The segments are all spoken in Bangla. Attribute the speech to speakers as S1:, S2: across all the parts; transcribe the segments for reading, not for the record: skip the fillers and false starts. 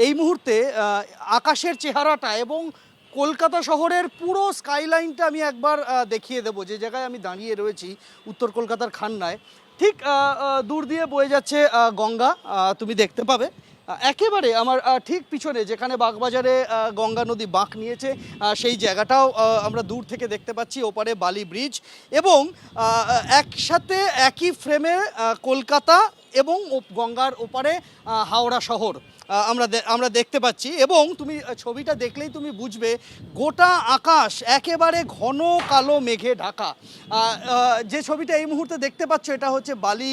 S1: এই মুহূর্তে আকাশের চেহারাটা এবং কলকাতা শহরের পুরো স্কাইলাইনটা আমি একবার দেখিয়ে দেবো। যে জায়গায় আমি দাঁড়িয়ে রয়েছি উত্তর কলকাতার খান্নায়, ঠিক দূর দিয়ে বয়ে যাচ্ছে গঙ্গা, তুমি দেখতে পাবে। একেবারে আমার ঠিক পিছনে যেখানে বাগবাজারে গঙ্গা নদী বাঁক নিয়েছে সেই জায়গাটাও আমরা দূর থেকে দেখতে পাচ্ছি, ওপারে বালি ব্রিজ, এবং একসাথে একই ফ্রেমে কলকাতা এবং গঙ্গার ওপারে হাওড়া শহর আমরা দেখতে পাচ্ছি। এবং তুমি ছবিটা দেখলেই তুমি বুঝবে গোটা আকাশ একেবারে ঘন কালো মেঘে ঢাকা। যে ছবিটা এই মুহূর্তে দেখতে পাচ্ছ এটা হচ্ছে বালি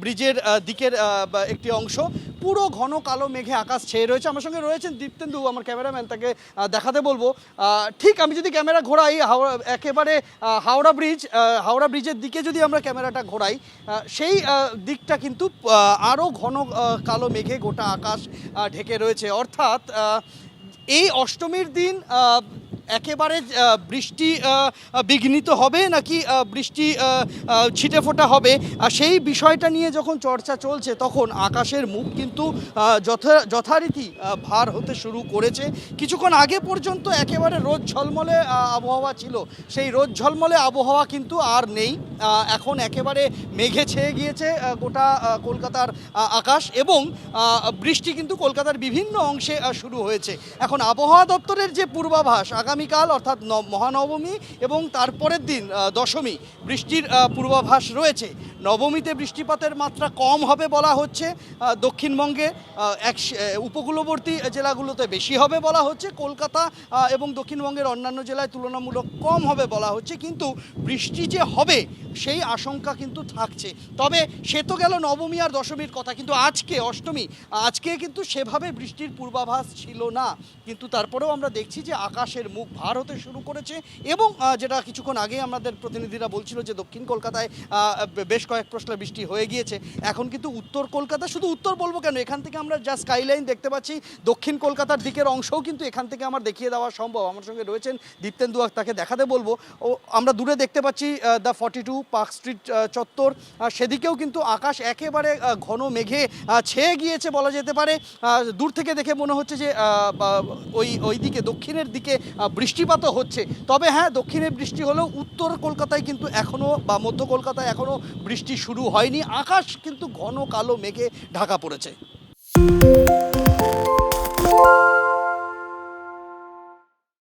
S1: ব্রিজের দিকের একটি অংশ, পুরো ঘন কালো মেঘে আকাশ ছেয়ে রয়েছে। আমার সঙ্গে রয়েছেন দীপ্তেন্দু, আমার ক্যামেরাম্যান, তাকে দেখাতে বলবো। ঠিক আমি যদি ক্যামেরা ঘোরাই একেবারে হাওড়া ব্রিজের দিকে যদি আমরা ক্যামেরাটা ঘোরাই, সেই দিকটা কিন্তু আরও ঘন কালো মেঘে গোটা আকাশ ঢেকে রয়েছে। অর্থাৎ এই অষ্টমীর দিন একেবারে বৃষ্টি বিঘ্নিত হবে নাকি বৃষ্টি ছিটে ফোটা হবে, সেই বিষয়টা নিয়ে যখন চর্চা চলছে তখন আকাশের মুখ কিন্তু যথারীতি ভার হতে শুরু করেছে। কিছুক্ষণ আগে পর্যন্ত একেবারে রোদ ঝলমলে আবহাওয়া ছিল, সেই রোদ ঝলমলে আবহাওয়া কিন্তু আর নেই। এখন একেবারে মেঘে ছেয়ে গিয়েছে গোটা কলকাতার আকাশ, এবং বৃষ্টি কিন্তু কলকাতার বিভিন্ন অংশে শুরু হয়েছে। এখন আবহাওয়া দপ্তরের যে পূর্বাভাস, আগামীকাল অর্থাৎ মহানবমী এবং তারপরের দিন দশমী বৃষ্টির পূর্বাভাস রয়েছে। নবমীতে বৃষ্টিপাতের মাত্রা কম হবে বলা হচ্ছে, দক্ষিণবঙ্গে উপকূলবর্তী জেলাগুলোতে বেশি হবে বলা হচ্ছে, কলকাতা এবং দক্ষিণবঙ্গের অন্যান্য জেলায় তুলনামূলক কম হবে বলা হচ্ছে। কিন্তু বৃষ্টি যে হবে সেই আশঙ্কা কিন্তু থাকছে। তবে সে তো গেল নবমী আর দশমীর কথা, কিন্তু আজকে অষ্টমী, আজকে কিন্তু সেভাবে বৃষ্টির পূর্বাভাস ছিল না। কিন্তু তারপরেও আমরা দেখছি যে আকাশের মুখ ভার হতে শুরু করেছে, এবং যেটা কিছুক্ষণ আগে আমাদের প্রতিনিধিরা বলছিল যে দক্ষিণ কলকাতায় বেশ কয়েক পশলা বৃষ্টি হয়ে গিয়েছে। এখন কিন্তু উত্তর কলকাতা, শুধু উত্তর বলবো কেন, এখান থেকে আমরা যা স্কাইলাইন দেখতে পাচ্ছি দক্ষিণ কলকাতার দিকের অংশও কিন্তু এখান থেকে আমার দেখিয়ে দেওয়া সম্ভব। আমার সঙ্গে রয়েছেন দীপ্তেন্দু, তাকে দেখাতে বলবো। ও আমরা দূরে দেখতে পাচ্ছি দ্য 42 পার্ক স্ট্রিট চত্বর, সেদিকেও কিন্তু আকাশ একেবারে ঘন মেঘে ছেয়ে গিয়েছে বলা যেতে পারে। দূর থেকে দেখে মনে হচ্ছে যে ওই দিকে দক্ষিণের দিকে বৃষ্টিপাতও হচ্ছে। তবে হ্যাঁ, দক্ষিণে বৃষ্টি হলেও উত্তর কলকাতায় কিন্তু এখনও বা মধ্য কলকাতায় এখনও বৃষ্টি শুরু হয়নি। আকাশ কিন্তু ঘন কালো মেঘে ঢাকা পড়েছে।